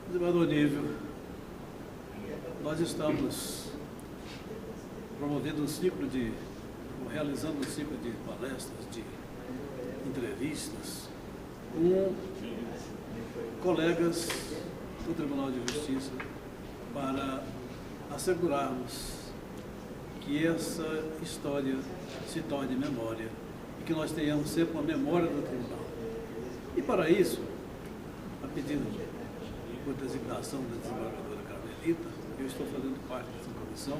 Desembargador Nível, nós estamos promovendo realizando um ciclo de palestras, de entrevistas com colegas do Tribunal de Justiça para assegurarmos que essa história se torne memória e que nós tenhamos sempre uma memória do Tribunal. E para isso, a pedido por designação da desembargadora Carmelita, eu estou fazendo parte dessa comissão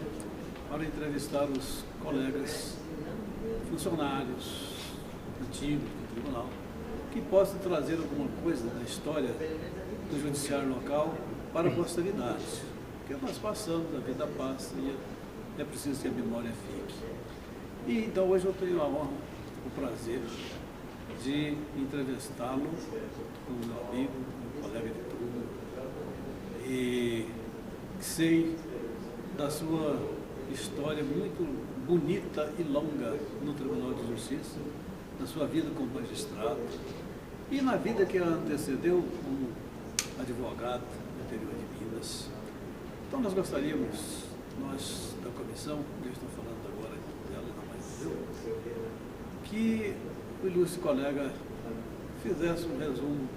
para entrevistar os colegas funcionários antigos do Tribunal que possam trazer alguma coisa da história do judiciário local para a posteridade. Porque nós passamos, a vida passa e é preciso que a memória fique. E então hoje eu tenho a honra, o prazer de entrevistá-lo como meu amigo, meu colega de turma, e sei da sua história muito bonita e longa no Tribunal de Justiça, na sua vida como magistrado e na vida que a antecedeu como advogado no interior de Minas. Então nós gostaríamos, nós da comissão, eu estou falando agora dela, não mais eu, que o ilustre colega fizesse um resumo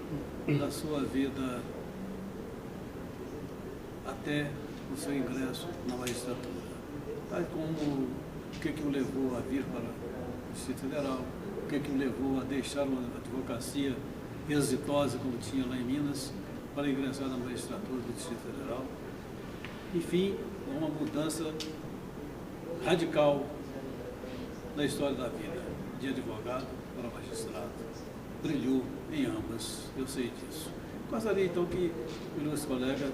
da sua vida até o seu ingresso na magistratura, tal como o que o levou a vir para o Distrito Federal, o que o levou a deixar uma advocacia exitosa como tinha lá em Minas para ingressar na magistratura do Distrito Federal. Enfim, uma mudança radical na história da vida, de advogado para magistrado. Brilhou em ambas, eu sei disso. Gostaria então que o ilustre colega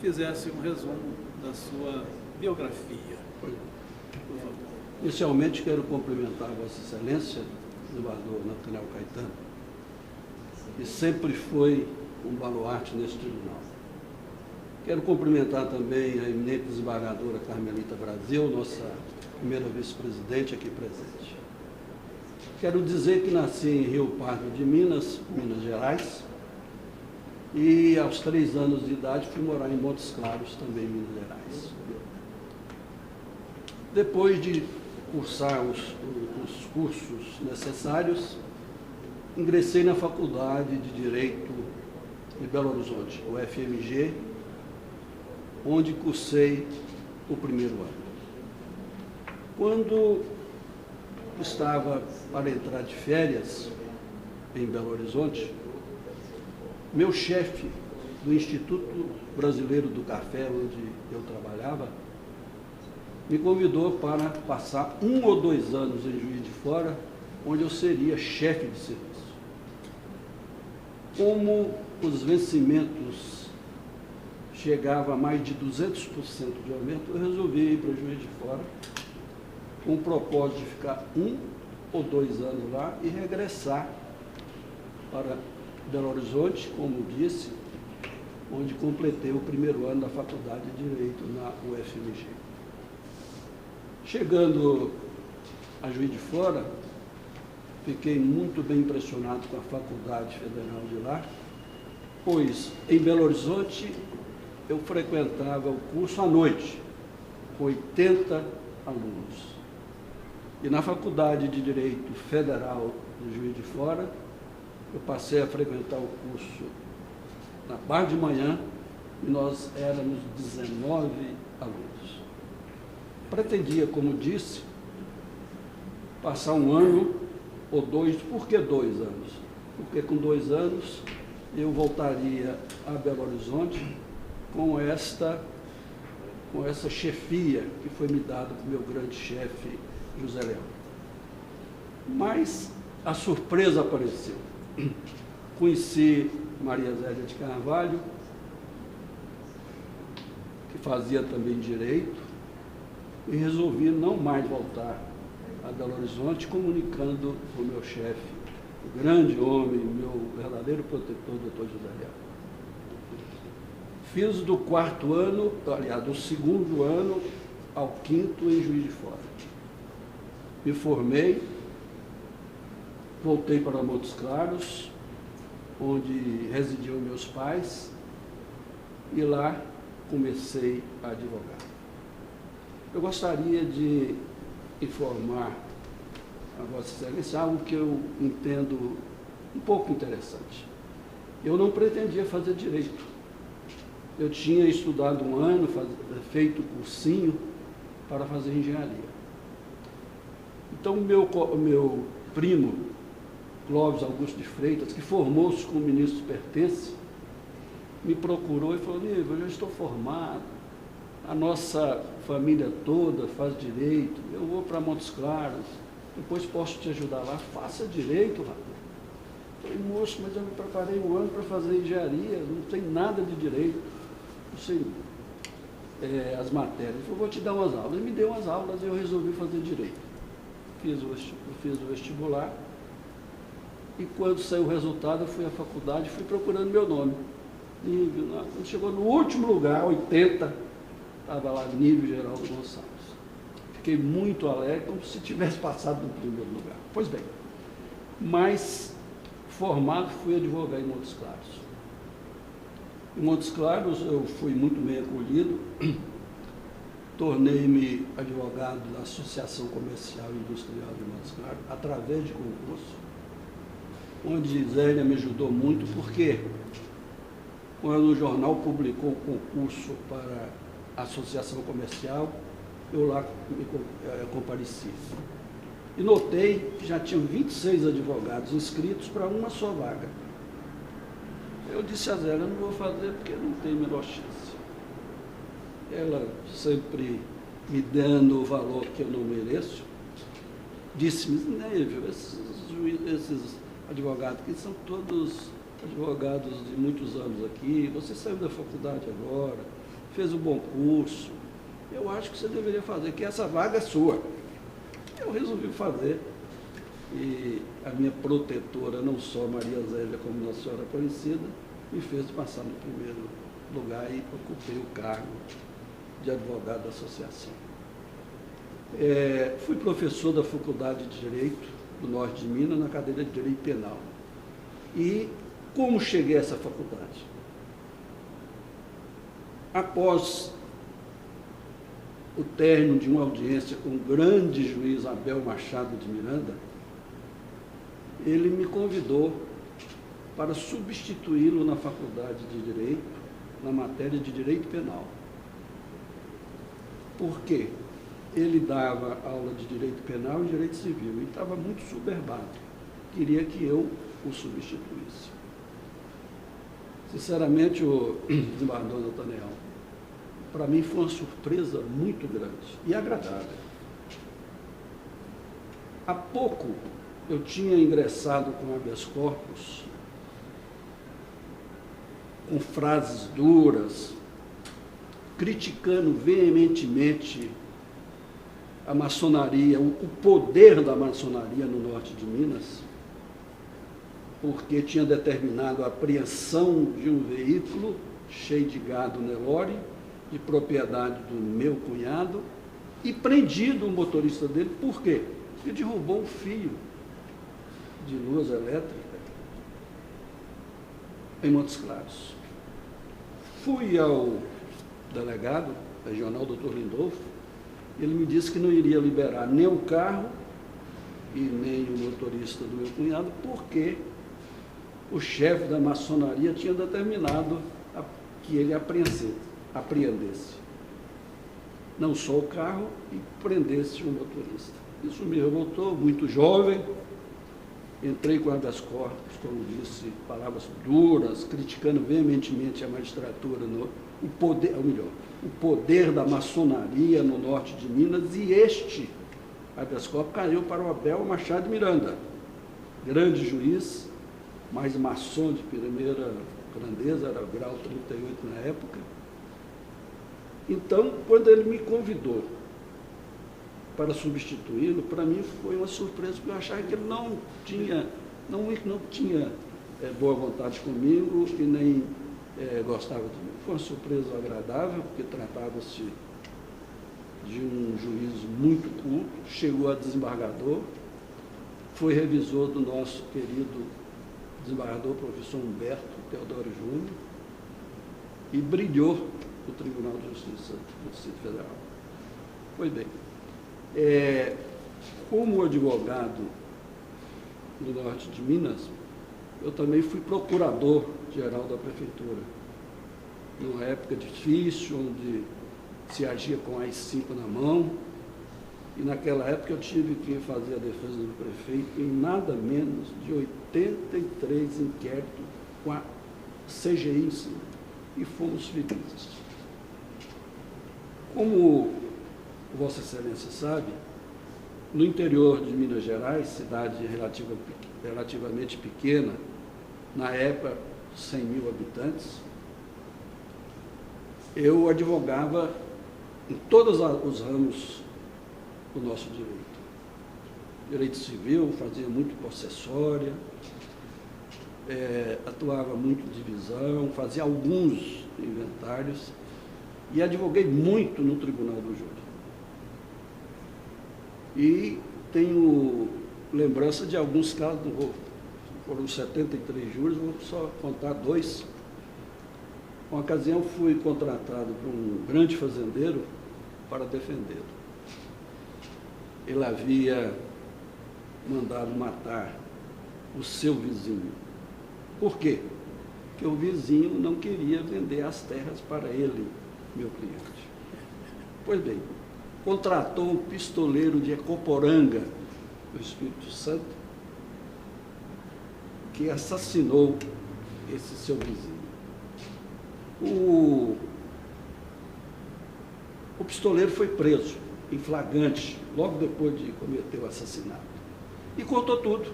fizesse um resumo da sua biografia. Por favor. Inicialmente quero cumprimentar a Vossa Excelência, desembargador Nathaniel Caetano, que sempre foi um baluarte nesse tribunal. Quero cumprimentar também a eminente desembargadora Carmelita Brasil, nossa primeira vice-presidente aqui presente. Quero dizer que nasci em Rio Pardo de Minas, Minas Gerais, e aos 3 anos de idade fui morar em Montes Claros, também em Minas Gerais. Depois de cursar os cursos necessários, ingressei na Faculdade de Direito de Belo Horizonte, o FMG, onde cursei o primeiro ano. Quando estava para entrar de férias em Belo Horizonte, meu chefe do Instituto Brasileiro do Café, onde eu trabalhava, me convidou para passar 1 ou 2 anos em Juiz de Fora, onde eu seria chefe de serviço. Como os vencimentos chegavam a mais de 200% de aumento, eu resolvi ir para Juiz de Fora, com o propósito de ficar 1 ou 2 anos lá e regressar para Belo Horizonte, como disse, onde completei o primeiro ano da Faculdade de Direito na UFMG. Chegando a Juiz de Fora, fiquei muito bem impressionado com a Faculdade Federal de lá, pois em Belo Horizonte eu frequentava o curso à noite, com 80 alunos. E na Faculdade de Direito Federal de Juiz de Fora, eu passei a frequentar o curso na parte de manhã e nós éramos 19 alunos. Pretendia, como disse, passar 1 ano ou 2, por que 2 anos? Porque com 2 anos eu voltaria a Belo Horizonte com essa chefia que foi me dada pelo meu grande chefe, José Leão. Mas a surpresa apareceu. Conheci Maria Zélia de Carvalho, que fazia também direito, e resolvi não mais voltar a Belo Horizonte, comunicando com o meu chefe, o grande homem, meu verdadeiro protetor, doutor José Leão. Fiz do 4º ano, aliás, do 2º ano ao 5º em Juiz de Fora. Me formei, voltei para Montes Claros, onde residiam meus pais, e lá comecei a advogar. Eu gostaria de informar a Vossa Excelência algo que eu entendo um pouco interessante. Eu não pretendia fazer direito. Eu tinha estudado um ano, feito cursinho para fazer engenharia. Então, meu primo, Clóvis Augusto de Freitas, que formou-se como ministro pertence, me procurou e falou: Nível, eu já estou formado, a nossa família toda faz direito, eu vou para Montes Claros, depois posso te ajudar lá, faça direito, rapaz. Falei: moço, mas eu me preparei um ano para fazer engenharia, não tem nada de direito, não sei as matérias. Ele falou: vou te dar umas aulas. Ele me deu umas aulas e eu resolvi fazer direito. Fiz o vestibular e quando saiu o resultado eu fui à faculdade e fui procurando meu nome. Nível, quando chegou no último lugar, 80, estava lá Nível Geraldo Gonçalves. Fiquei muito alegre, como se tivesse passado no primeiro lugar. Pois bem, mas formado fui advogar em Montes Claros. Em Montes Claros eu fui muito bem acolhido, tornei-me advogado da Associação Comercial e Industrial de Montes Claros, através de concurso, onde Zélia me ajudou muito, porque quando o jornal publicou o concurso para a Associação Comercial, eu lá compareci. E notei que já tinham 26 advogados inscritos para uma só vaga. Eu disse a Zélia: eu não vou fazer porque não tem a menor chance. Ela, sempre me dando o valor que eu não mereço, disse-me: Nível, esses advogados aqui são todos advogados de muitos anos aqui, você saiu da faculdade agora, fez um bom curso, eu acho que você deveria fazer, que essa vaga é sua. Eu resolvi fazer, e a minha protetora, não só Maria Zélia como Nossa Senhora Aparecida, me fez passar no primeiro lugar e ocupei o cargo de advogado da associação. Fui professor da Faculdade de Direito do Norte de Minas, na cadeira de Direito Penal. E como cheguei a essa faculdade? Após o término de uma audiência com o grande juiz Abel Machado de Miranda, ele me convidou para substituí-lo na Faculdade de Direito, na matéria de Direito Penal. Por quê? Ele dava aula de Direito Penal e Direito Civil e estava muito soberbado. Queria que eu o substituísse. Sinceramente, o desembargador Nathaniel, para mim foi uma surpresa muito grande e agradável. Há pouco eu tinha ingressado com habeas corpus, com frases duras, criticando veementemente a maçonaria, o poder da maçonaria no norte de Minas, porque tinha determinado a apreensão de um veículo cheio de gado Nelore, de propriedade do meu cunhado, e prendido o motorista dele. Por quê? Porque derrubou um fio de luz elétrica em Montes Claros. Fui ao delegado regional, doutor Lindolfo, ele me disse que não iria liberar nem o carro e nem o motorista do meu cunhado, porque o chefe da maçonaria tinha determinado que ele apreendesse não só o carro e prendesse o motorista. Isso me revoltou, muito jovem, entrei com habeas corpus, como disse, palavras duras, criticando veementemente a magistratura, o poder da maçonaria no norte de Minas, e este habeas corpus caiu para o Abel Machado de Miranda, grande juiz, mas maçom de primeira grandeza, era grau 38 na época. Então, quando ele me convidou para substituí-lo, para mim foi uma surpresa, porque eu achava que ele não tinha boa vontade comigo e nem gostava de mim. Foi uma surpresa agradável, porque tratava-se de um juiz muito culto, chegou a desembargador, foi revisor do nosso querido desembargador, professor Humberto Teodoro Júnior, e brilhou o Tribunal de Justiça do Distrito Federal. Pois bem, como advogado do norte de Minas, eu também fui procurador-geral da prefeitura, numa época difícil, onde se agia com AI-5 na mão, e naquela época eu tive que fazer a defesa do prefeito em nada menos de 83 inquéritos com a CGI em cima, e fomos felizes. Como Vossa Excelência sabe, no interior de Minas Gerais, cidade relativamente pequena, na época 100 mil habitantes, eu advogava em todos os ramos do nosso direito. Direito civil, fazia muito possessória, atuava muito em divisão, fazia alguns inventários e advoguei muito no Tribunal do Júri. E tenho lembrança de alguns casos, foram 73 júris, vou só contar 2. Uma ocasião fui contratado por um grande fazendeiro para defendê-lo. Ele havia mandado matar o seu vizinho. Por quê? Porque o vizinho não queria vender as terras para ele, meu cliente. Pois bem, contratou um pistoleiro de Ecoporanga, do Espírito Santo, que assassinou esse seu vizinho. O pistoleiro foi preso em flagrante, logo depois de cometer o assassinato. E contou tudo.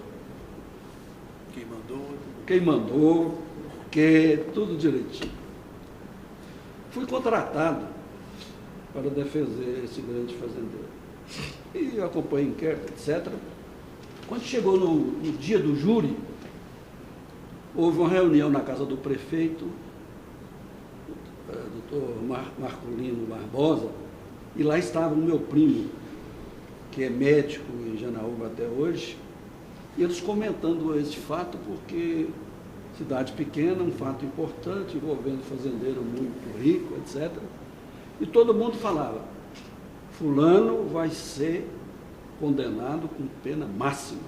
Quem mandou, tudo direitinho. Fui contratado para defender esse grande fazendeiro. E acompanhei inquérito, etc. Quando chegou no dia do júri, houve uma reunião na casa do prefeito, doutor Marcolino Barbosa, e lá estava o meu primo, que é médico em Janaúba até hoje, e eles comentando esse fato, porque cidade pequena, um fato importante, envolvendo fazendeiro muito rico, etc. E todo mundo falava, fulano vai ser condenado com pena máxima.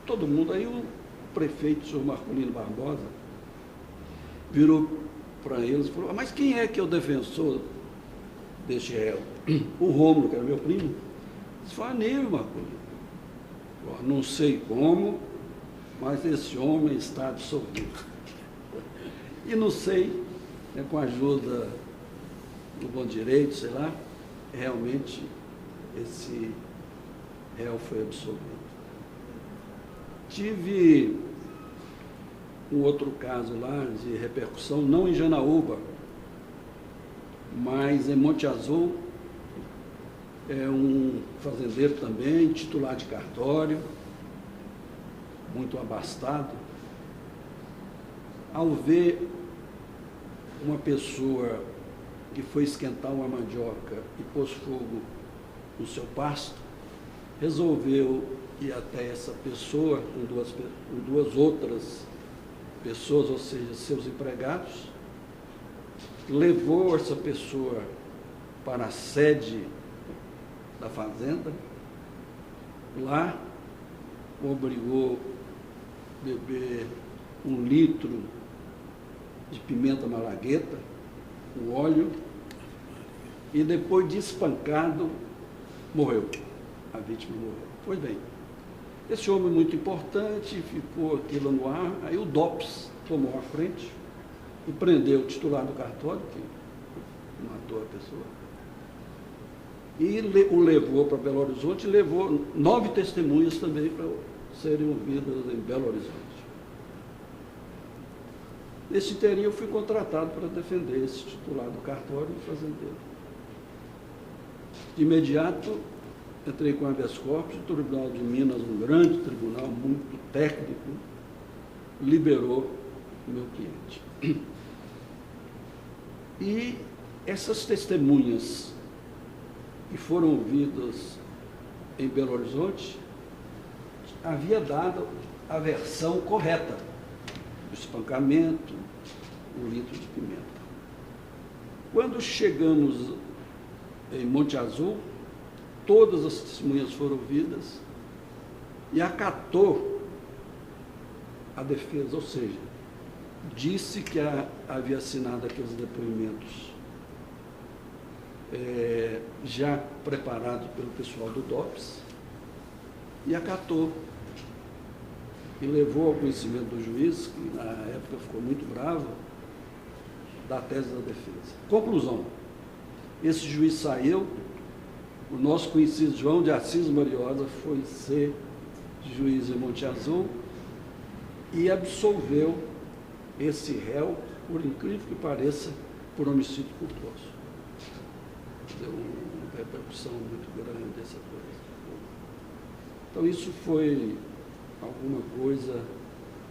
Todo mundo, aí o prefeito, o senhor Marcolino Barbosa, virou para eles e falou, mas quem é que é o defensor deste réu? O Rômulo, que era meu primo. Disse, foi Aníbal, Marcolino. Não sei como, mas esse homem está absolvido. E não sei, com a ajuda do bom direito, sei lá, realmente esse réu foi absolvido. Tive um outro caso lá de repercussão, não em Janaúba, mas em Monte Azul, um fazendeiro também, titular de cartório, muito abastado. Ao ver uma pessoa que foi esquentar uma mandioca e pôs fogo no seu pasto, resolveu ir até essa pessoa com duas outras pessoas, ou seja, seus empregados, levou essa pessoa para a sede da fazenda, lá o obrigou a beber 1 litro de pimenta malagueta, com óleo, e depois de espancado, morreu. A vítima morreu. Pois bem, esse homem muito importante, ficou aquilo no ar, aí o DOPS tomou a frente e prendeu o titular do cartório, que matou a pessoa, e o levou para Belo Horizonte e levou 9 testemunhas também para serem ouvidas em Belo Horizonte. Nesse inteirinho eu fui contratado para defender esse titular do cartório e fazendeiro. De imediato, entrei com habeas corpus, o Tribunal de Minas, um grande tribunal, muito técnico, liberou o meu cliente. E essas testemunhas que foram ouvidas em Belo Horizonte, havia dado a versão correta do espancamento, um litro de pimenta. Quando chegamos em Monte Azul, todas as testemunhas foram ouvidas e acatou a defesa, ou seja, disse que havia assinado aqueles depoimentos já preparados pelo pessoal do DOPS e acatou e levou ao conhecimento do juiz, que na época ficou muito bravo, da tese da defesa. Conclusão, esse juiz saiu, o nosso conhecido João de Assis Mariosa foi ser juiz em Monte Azul e absolveu esse réu, por incrível que pareça, por homicídio culposo. Deu uma repercussão muito grande dessa coisa. Então isso foi alguma coisa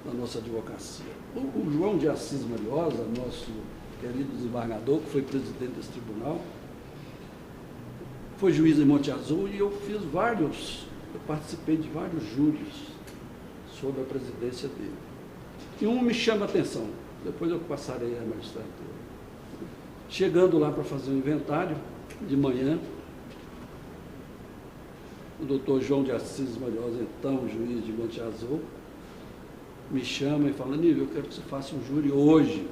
da nossa advocacia. O João de Assis Mariosa, nosso querido desembargador, que foi presidente desse tribunal, foi juiz em Monte Azul e eu participei de vários júris sobre a presidência dele. E um me chama a atenção, depois eu passarei à magistratura. Chegando lá para fazer o inventário, de manhã, o doutor João de Assis Mariosa, então juiz de Monte Azul, me chama e fala: Nível, eu quero que você faça um júri hoje.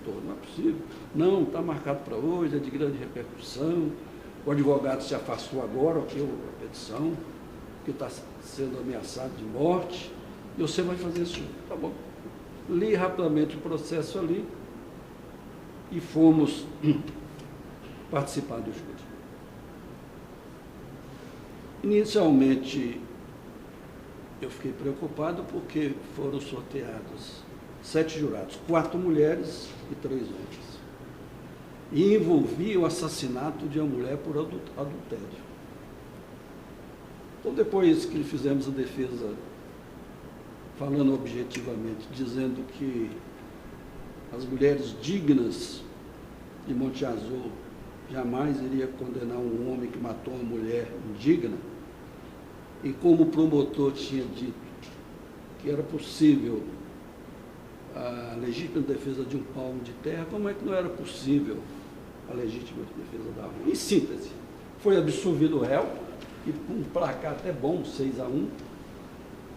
Doutor, não é possível. Não, está marcado para hoje, é de grande repercussão. O advogado se afastou agora, a petição, que está sendo ameaçado de morte, e você vai fazer isso. Tá bom. Li rapidamente o processo ali e fomos participar do júri. Inicialmente, eu fiquei preocupado porque foram sorteados 7 jurados, 4 mulheres e 3 homens. E envolvia o assassinato de uma mulher por adultério. Então, depois que fizemos a defesa, falando objetivamente, dizendo que as mulheres dignas de Monte Azul jamais iria condenar um homem que matou uma mulher indigna, e como o promotor tinha dito que era possível a legítima defesa de um palmo de terra, como é que não era possível a legítima defesa da rua? Em síntese, foi absolvido o réu, e um placar até bom, 6-1,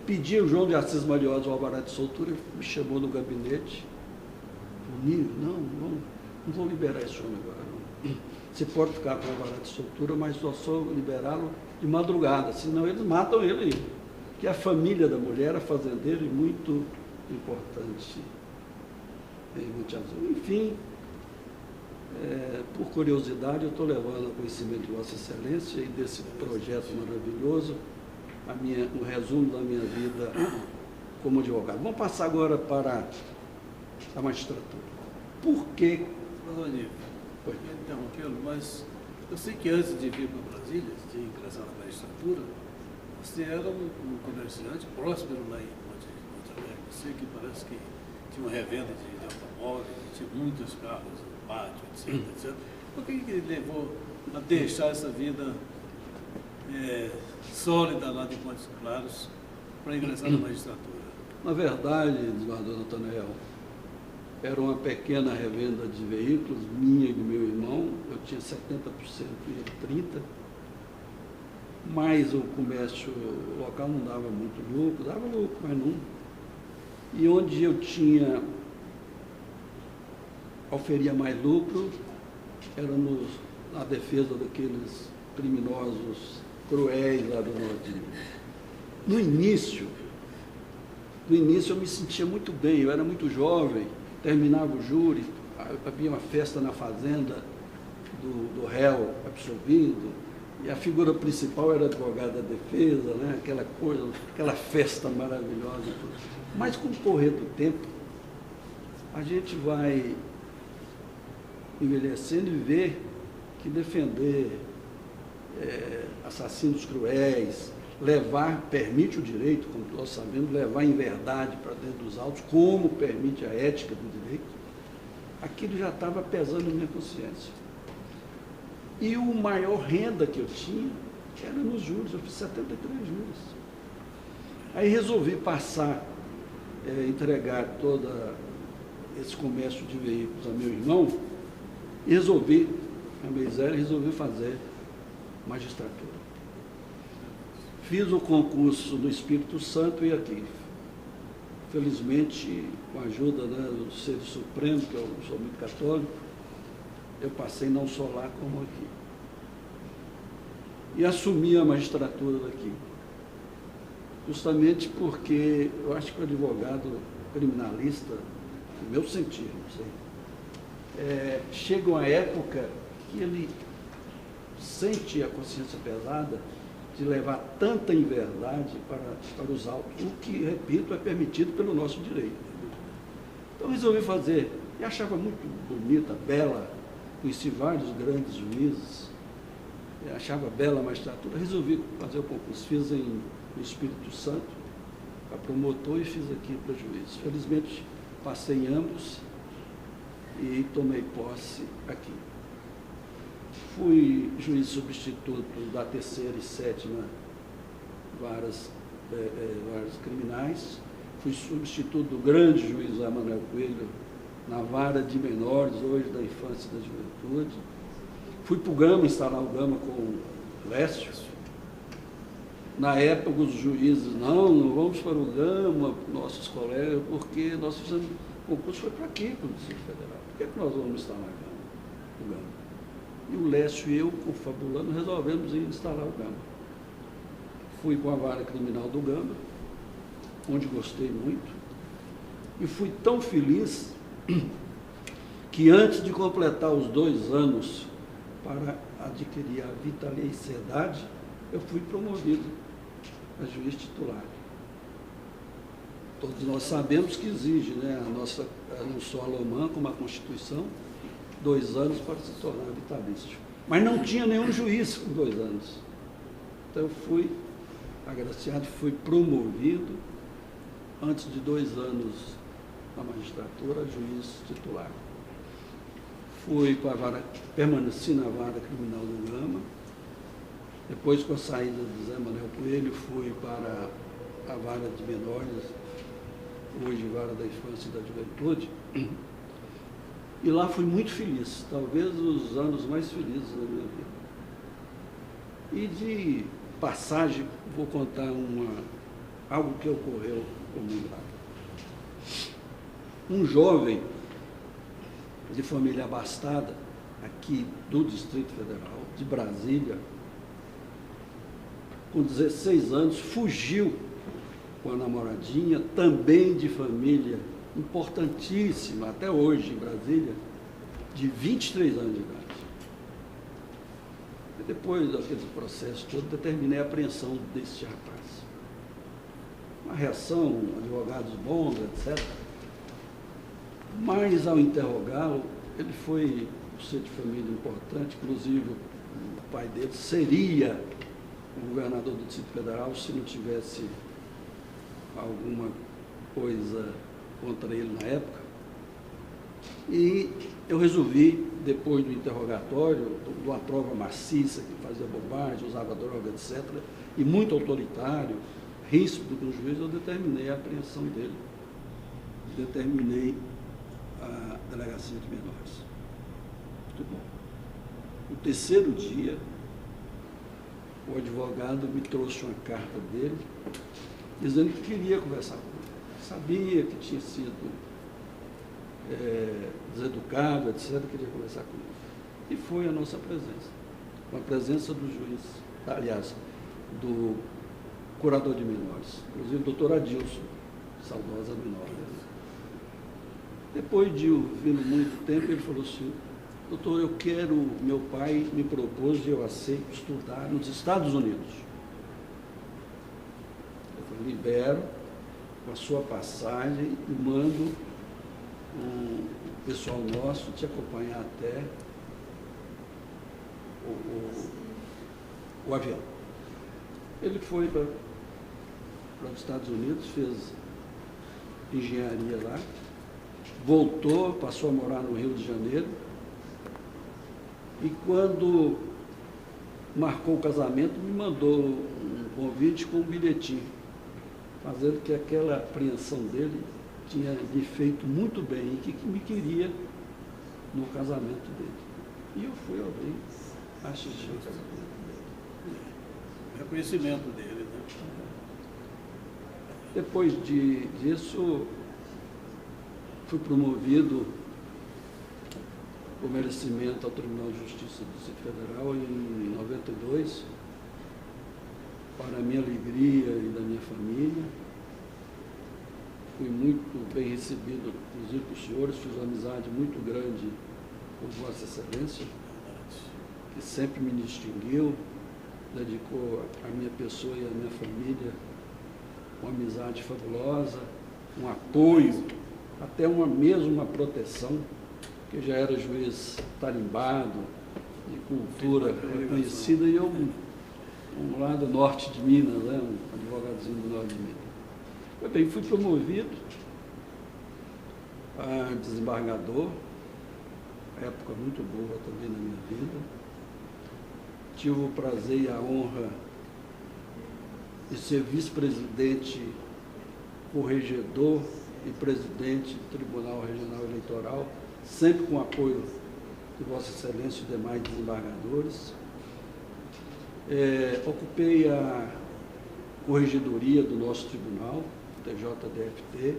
pedi ao João de Assis Mariosa o alvará de soltura, me chamou no gabinete, Nível, não vou liberar esse homem agora, não. Você pode ficar com o alvará de soltura, mas só sou liberá-lo de madrugada, senão eles matam ele aí. Que a família da mulher era fazendeira e muito importante em Monte Azul. Enfim, por curiosidade, eu estou levando a conhecimento de Vossa Excelência e desse projeto maravilhoso, o resumo da minha vida como advogado. Vamos passar agora para a magistratura. Por que... Foi interrompê-lo, mas eu sei que antes de vir para Brasília, de ingressar na magistratura, você era um comerciante próspero lá em Monte Alegre. Você que parece que tinha uma revenda de automóveis, tinha muitos carros no pátio, etc. Por que ele levou a deixar essa vida sólida lá de Montes Claros para ingressar na magistratura? Na verdade, desembargador Natanael, era uma pequena revenda de veículos, minha e do meu irmão, eu tinha 70% e ele 30%, mas o comércio local não dava muito lucro, dava lucro, mas não. E onde eu oferia mais lucro, era na defesa daqueles criminosos cruéis lá do norte. No início eu me sentia muito bem, eu era muito jovem, terminava o júri, havia uma festa na fazenda do réu absolvido, e a figura principal era o advogado da defesa, né? Aquela coisa, aquela festa maravilhosa. Mas com o correr do tempo, a gente vai envelhecendo e vê que defender assassinos cruéis, permite o direito, como nós sabemos, levar em verdade para dentro dos autos, como permite a ética do direito, aquilo já estava pesando na minha consciência. E o maior renda que eu tinha era nos juros, eu fiz 73 juros. Aí resolvi entregar toda esse comércio de veículos a meu irmão e resolvi, a Meisele, resolvi fazer magistratura. Fiz o concurso no Espírito Santo e aqui. Felizmente, com a ajuda, né, do Ser Supremo, que eu sou muito católico, eu passei não só lá como aqui. E assumi a magistratura daqui. Justamente porque eu acho que o advogado criminalista, no meu sentido, não sei, chega uma época que ele sente a consciência pesada de levar tanta inverdade para os autos, o que, repito, é permitido pelo nosso direito. Então resolvi fazer, e achava muito bonita, bela, conheci vários grandes juízes, achava bela a magistratura, resolvi fazer o concurso, fiz no Espírito Santo, para promotor, e fiz aqui para juiz. Felizmente, passei em ambos e tomei posse aqui. Fui juiz substituto da 3ª e 7ª varas criminais, fui substituto do grande juiz Manuel Coelho na vara de menores, hoje da infância e da juventude. Fui para o Gama, instalar o Gama com o Lécio. Na época, os juízes, não vamos para o Gama, nossos colegas, porque nós fizemos o concurso, foi para aqui, para o Distrito Federal. Por que nós vamos instalar o Gama? E o Lécio e eu, confabulando, resolvemos ir instalar o Gama. Fui com a vara criminal do Gama, onde gostei muito, e fui tão feliz que antes de completar os 2 anos para adquirir a vitaliciedade, eu fui promovido a juiz titular. Todos nós sabemos que exige, né, não só a LOMAN, como a Constituição, 2 anos para se tornar vitalício. Mas não tinha nenhum juiz com 2 anos. Então eu fui agraciado, fui promovido, antes de 2 anos na magistratura, juiz titular. Fui com a vara, permaneci na vara criminal do Gama. Depois, com a saída do Zé Manuel Coelho, fui para a vara de menores, hoje vara da infância e da juventude. E lá fui muito feliz, talvez os anos mais felizes da minha vida. E de passagem, vou contar algo que ocorreu comigo lá. Um jovem de família abastada, aqui do Distrito Federal, de Brasília, com 16 anos, fugiu com a namoradinha, também de família importantíssima, até hoje em Brasília, de 23 anos de idade. E depois daquele processo todo, determinei a apreensão desse rapaz. Uma reação, advogados bons, etc. Mas, ao interrogá-lo, ele foi um ser de família importante, inclusive o pai dele seria o governador do Distrito Federal se não tivesse alguma coisa contra ele na época. E eu resolvi, depois do interrogatório, de uma prova maciça, que fazia bobagem, usava droga, etc., e muito autoritário, ríspido com o juiz, eu determinei a apreensão dele. Determinei a delegacia de menores. Muito bom. No 3º dia, o advogado me trouxe uma carta dele, dizendo que queria conversar comigo. Sabia que tinha sido deseducado, etc., queria conversar comigo. E foi a nossa presença, com a presença do juiz, aliás, do curador de menores, inclusive o doutor Adilson, saudosa menor. Depois de ouvir muito tempo, ele falou assim: doutor, meu pai me propôs e eu aceito estudar nos Estados Unidos. Eu falei: libero com a sua passagem e mando um pessoal nosso te acompanhar até o avião. Ele foi para os Estados Unidos, fez engenharia lá, voltou, passou a morar no Rio de Janeiro, e quando marcou o casamento, me mandou um convite com um bilhetinho, fazendo que aquela apreensão dele tinha me feito muito bem e que me queria no casamento dele. E eu fui ali assistir o casamento dele. Reconhecimento dele, né? Depois disso, fui promovido por merecimento ao Tribunal de Justiça do Distrito Federal em 92, para a minha alegria e da minha família. Fui muito bem recebido, inclusive por senhores, fiz uma amizade muito grande com Vossa Excelência, que sempre me distinguiu, dedicou a minha pessoa e a minha família uma amizade fabulosa, um apoio, até uma proteção, que já era juiz tarimbado, de cultura reconhecida, e eu, lá do norte de Minas, né, um advogadozinho do norte de Minas. Pois bem, fui promovido a desembargador, época muito boa também na minha vida. Tive o prazer e a honra de ser vice-presidente, corregedor e presidente do Tribunal Regional Eleitoral, sempre com apoio de Vossa Excelência e demais desembargadores. Ocupei a corregedoria do nosso tribunal, TJDFT,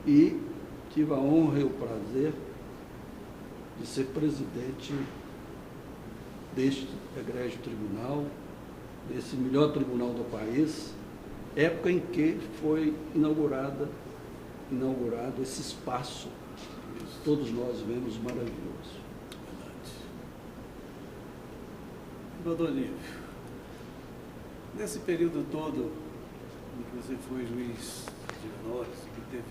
e tive a honra e o prazer de ser presidente deste egrégio tribunal, desse melhor tribunal do país, época em que foi inaugurado esse espaço que todos nós vemos maravilhoso. Doutor Olívio, nesse período todo em que você foi juiz de menores, que teve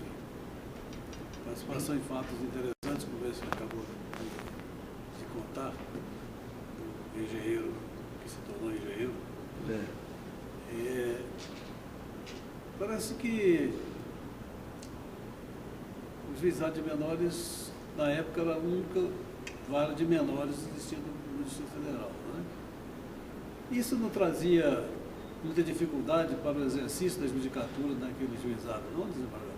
participação em fatos interessantes, como esse que acabou de contar, do engenheiro que se tornou engenheiro, parece que o juizado de menores, na época, era a única vara de menores existindo no Distrito Federal, né? Isso não trazia muita dificuldade para o exercício da judicatura naquele juizado, não, desembargador?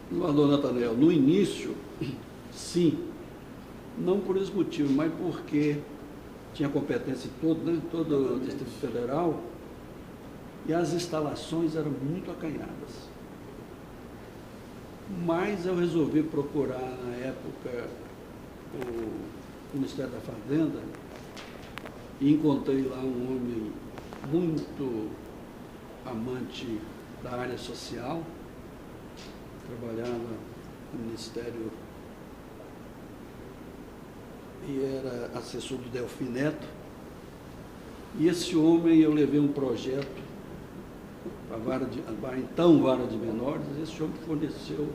Desembargador Nathanael, no início, sim, não por esse motivo, mas porque tinha competência em todo o Distrito Federal e as instalações eram muito acanhadas. Mas eu resolvi procurar, na época, o Ministério da Fazenda e encontrei lá um homem muito amante da área social, trabalhava no Ministério e era assessor do Delfim Neto. E esse homem, eu levei um projeto para a então vara de menores, e esse homem forneceu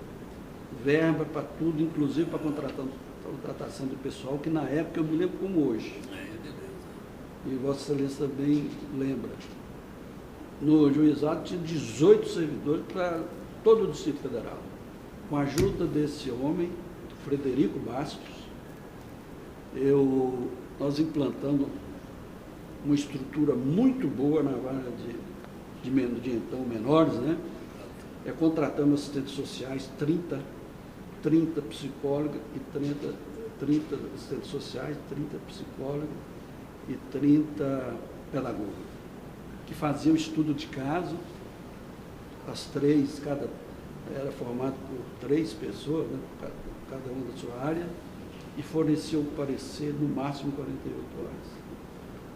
verba para tudo, inclusive para contratação do pessoal, que na época eu me lembro como hoje. E Vossa Excelência também lembra. No juizado tinha 18 servidores para todo o Distrito Federal. Com a ajuda desse homem, Frederico Bastos, nós implantamos uma estrutura muito boa na vara de então menores, né? Contratamos assistentes sociais, 30 psicólogos e 30 assistentes sociais, 30 psicólogos e 30 pedagogos, que faziam estudo de caso, era formado por 3 pessoas, né? Cada uma da sua área, e forneciam o parecer no máximo 48 horas.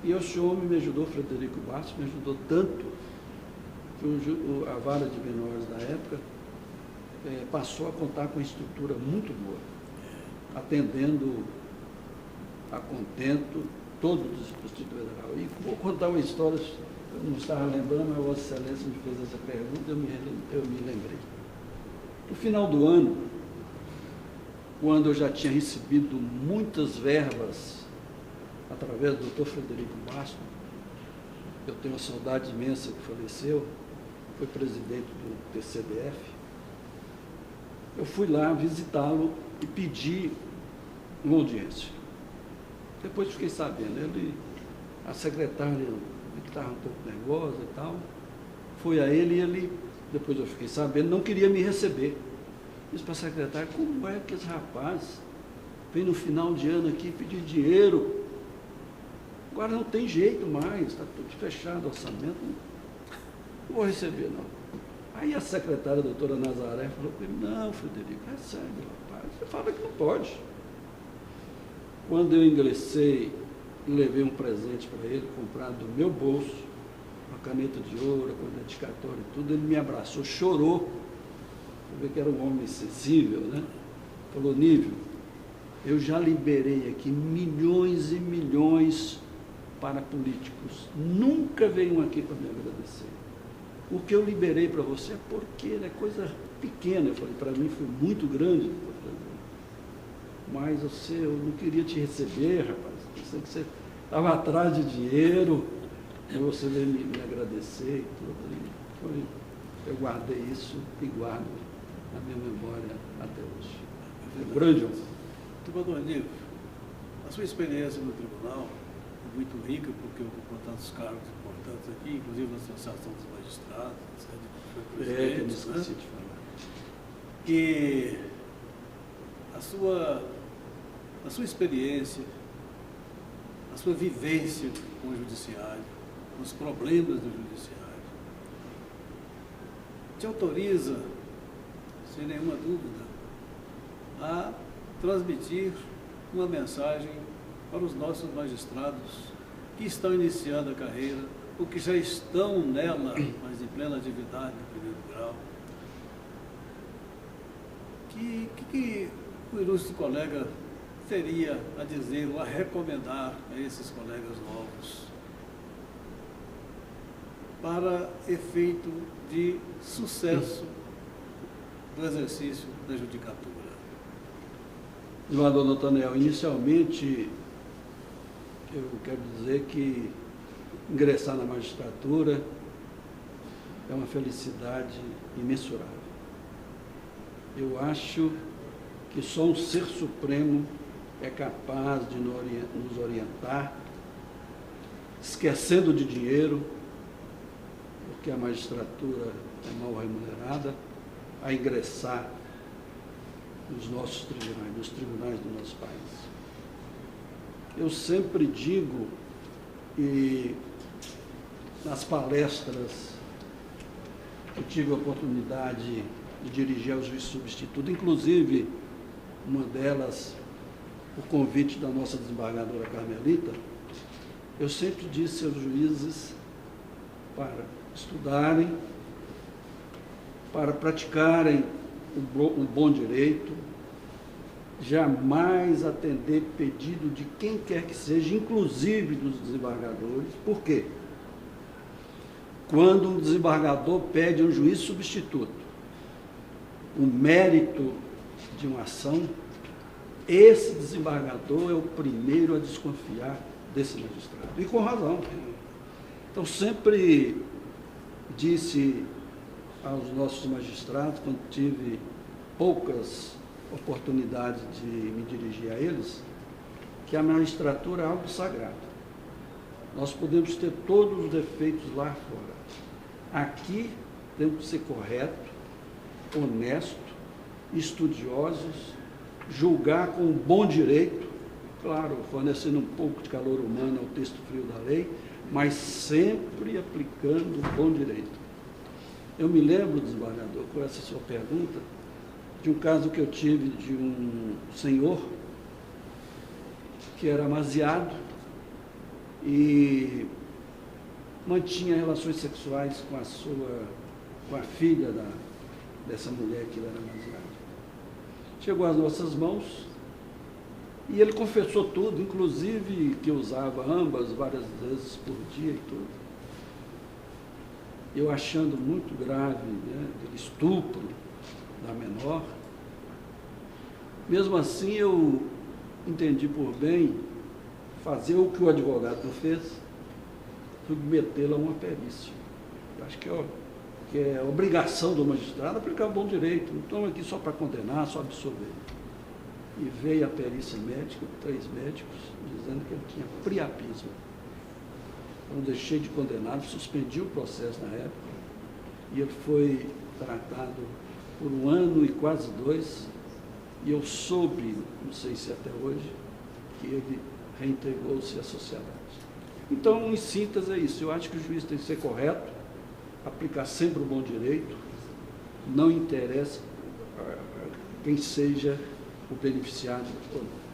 E esse homem me ajudou, Frederico Bastos, me ajudou tanto que a vara de menores da época passou a contar com uma estrutura muito boa, atendendo a contento todo o Distrito Federal. E vou contar uma história, eu não estava lembrando, mas a Vossa Excelência me fez essa pergunta, eu me lembrei. No final do ano, quando eu já tinha recebido muitas verbas através do Dr. Frederico Bastos, eu tenho uma saudade imensa que faleceu, foi presidente do TCDF, eu fui lá visitá-lo e pedi uma audiência. Depois fiquei sabendo, a secretária estava um pouco nervosa e tal, foi a ele e ele depois eu fiquei sabendo, não queria me receber. Disse para a secretária, como é que esse rapaz vem no final de ano aqui pedir dinheiro? Agora não tem jeito mais, está tudo fechado o orçamento, não vou receber não. Aí a secretária, a doutora Nazaré, falou para ele, não, Frederico, recebe, rapaz, você fala que não pode. Quando eu ingressei, levei um presente para ele, comprado do meu bolso, uma caneta de ouro, com dedicatório e tudo, ele me abraçou, chorou, eu vi que era um homem sensível, né? Falou, Nível, eu já liberei aqui milhões e milhões para políticos, nunca veio um aqui para me agradecer. O que eu liberei para você é porque é coisa pequena. Eu falei, para mim foi muito grande, mas eu não queria te receber, rapaz. Pensei que você estava atrás de dinheiro, e você veio me agradecer e tudo. Eu guardei isso e guardo na minha memória até hoje. Foi um grande honra. Desembargador Nível, a sua experiência no tribunal é muito rica, porque eu vou tantos cargos importantes aqui, inclusive na Associação dos Magistrados, foi presidente, eu me esqueci de falar. E a sua experiência, a sua vivência com o judiciário, os problemas do judiciário, te autoriza, sem nenhuma dúvida, a transmitir uma mensagem para os nossos magistrados que estão iniciando a carreira, ou que já estão nela, mas em plena atividade no primeiro grau. Que o ilustre colega teria a dizer ou a recomendar a esses colegas novos para efeito de sucesso do exercício da judicatura? Desembargador Nathaniel, inicialmente eu quero dizer que ingressar na magistratura é uma felicidade imensurável. Eu acho que só um ser supremo é capaz de nos orientar, esquecendo de dinheiro, porque a magistratura é mal remunerada, a ingressar nos nossos tribunais, nos tribunais do nosso país. Eu sempre digo, e nas palestras que tive a oportunidade de dirigir ao juiz substituto, inclusive uma delas, o convite da nossa desembargadora Carmelita, eu sempre disse aos juízes para estudarem, para praticarem o bom direito, jamais atender pedido de quem quer que seja, inclusive dos desembargadores. Por quê? Quando um desembargador pede a um juiz substituto o mérito de uma ação, esse desembargador é o primeiro a desconfiar desse magistrado. E com razão. Então, sempre disse aos nossos magistrados, quando tive poucas oportunidades de me dirigir a eles, que a magistratura é algo sagrado. Nós podemos ter todos os defeitos lá fora. Aqui temos que ser correto, honesto, estudiosos, julgar com bom direito, claro, fornecendo um pouco de calor humano ao texto frio da lei, mas sempre aplicando o bom direito. Eu me lembro, desembargador, com essa sua pergunta, de um caso que eu tive de um senhor que era amaziado e mantinha relações sexuais com a filha dessa mulher que ele era amaziado. Chegou às nossas mãos e ele confessou tudo, inclusive que usava ambas várias vezes por dia e tudo. Eu achando muito grave, né, aquele estupro da menor. Mesmo assim, eu entendi por bem fazer o que o advogado não fez, submetê-lo a uma perícia. Eu acho que é obrigação do magistrado aplicar o bom direito. Não estamos aqui só para condenar, só absolver. E veio a perícia médica, 3 médicos, dizendo que ele tinha priapismo. Então, deixei de condená-lo, suspendi o processo na época e ele foi tratado por 1 ano e quase 2, e eu soube, não sei se até hoje, que ele reintegrou-se à sociedade. Então, em síntese, é isso. Eu acho que o juiz tem que ser correto, aplicar sempre o bom direito, não interessa quem seja o beneficiário ou não.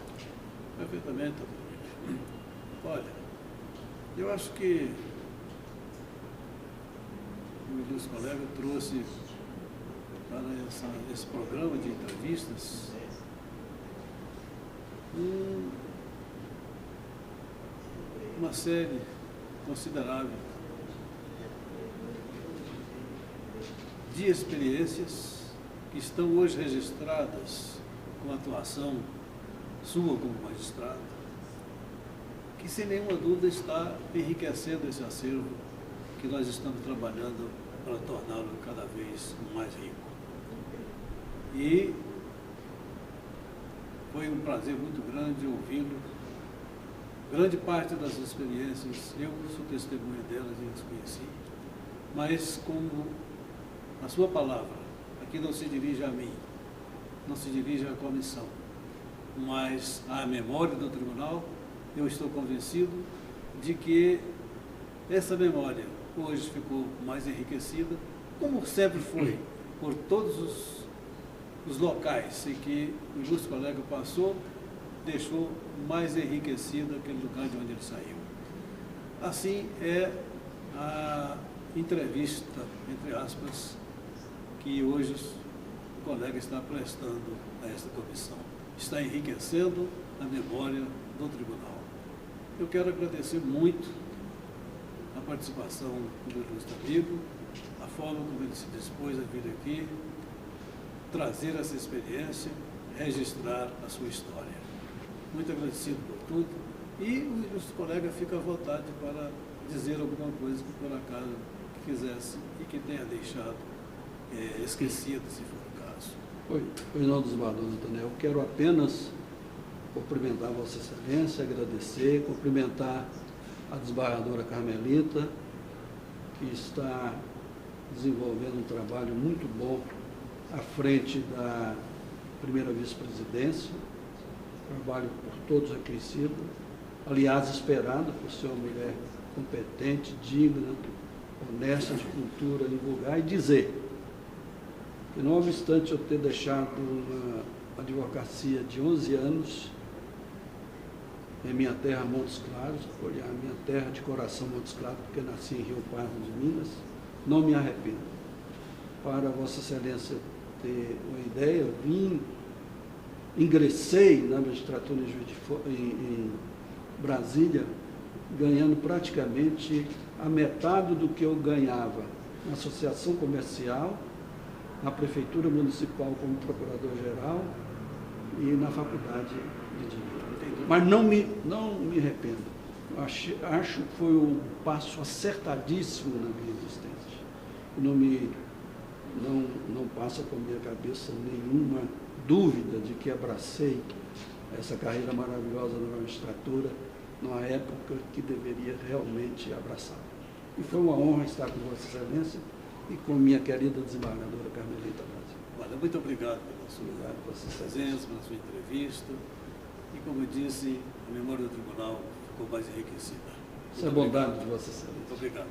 Perfeitamente. Olha, eu acho que o ilustre colega trouxe para esse programa de entrevistas uma série considerável de experiências que estão hoje registradas com a atuação sua como magistrado, que sem nenhuma dúvida está enriquecendo esse acervo que nós estamos trabalhando para torná-lo cada vez mais rico. E foi um prazer muito grande ouvi-lo. Grande parte das experiências, eu sou testemunha delas e as conheci, mas como a sua palavra, aqui não se dirige a mim, não se dirige à comissão, mas à memória do tribunal, eu estou convencido de que essa memória hoje ficou mais enriquecida, como sempre foi, por todos os locais em que o ilustre colega passou, deixou mais enriquecido aquele lugar de onde ele saiu. Assim é a entrevista, entre aspas, que hoje o colega está prestando a esta comissão. Está enriquecendo a memória do tribunal. Eu quero agradecer muito a participação do ilustre amigo, a forma como ele se dispôs a vir aqui, trazer essa experiência, registrar a sua história. Muito agradecido por tudo. E o ilustre colega fica à vontade para dizer alguma coisa que por acaso quisesse e que tenha deixado esquecido, se for o caso. Pois não, desembargador Nathanael, eu quero apenas cumprimentar a Vossa Excelência, agradecer, cumprimentar a desembargadora Carmelita, que está desenvolvendo um trabalho muito bom à frente da primeira vice-presidência, trabalho por todos reconhecido, aliás, esperado por ser uma mulher competente, digna, honesta, de cultura, divulgar e dizer que, não obstante eu ter deixado uma advocacia de 11 anos em minha terra, Montes Claros, olhar a minha terra de coração, Montes Claros, porque nasci em Rio Pardo de Minas, não me arrependo. Para Vossa Excelência ter uma ideia, ingressei na magistratura em Brasília, ganhando praticamente a metade do que eu ganhava na associação comercial, na prefeitura municipal como procurador-geral e na faculdade de Direito. Mas não me arrependo. Acho que foi um passo acertadíssimo na minha existência. Não passa por minha cabeça nenhuma dúvida de que abracei essa carreira maravilhosa na magistratura numa época que deveria realmente abraçar. E foi uma honra estar com Vossa Excelência e com minha querida desembargadora Carmelita Brasil. Olha, muito obrigado pela sua presença, pela sua entrevista. E, como eu disse, a memória do tribunal ficou mais enriquecida. Isso é bondade de Vossa Excelência. Muito obrigado.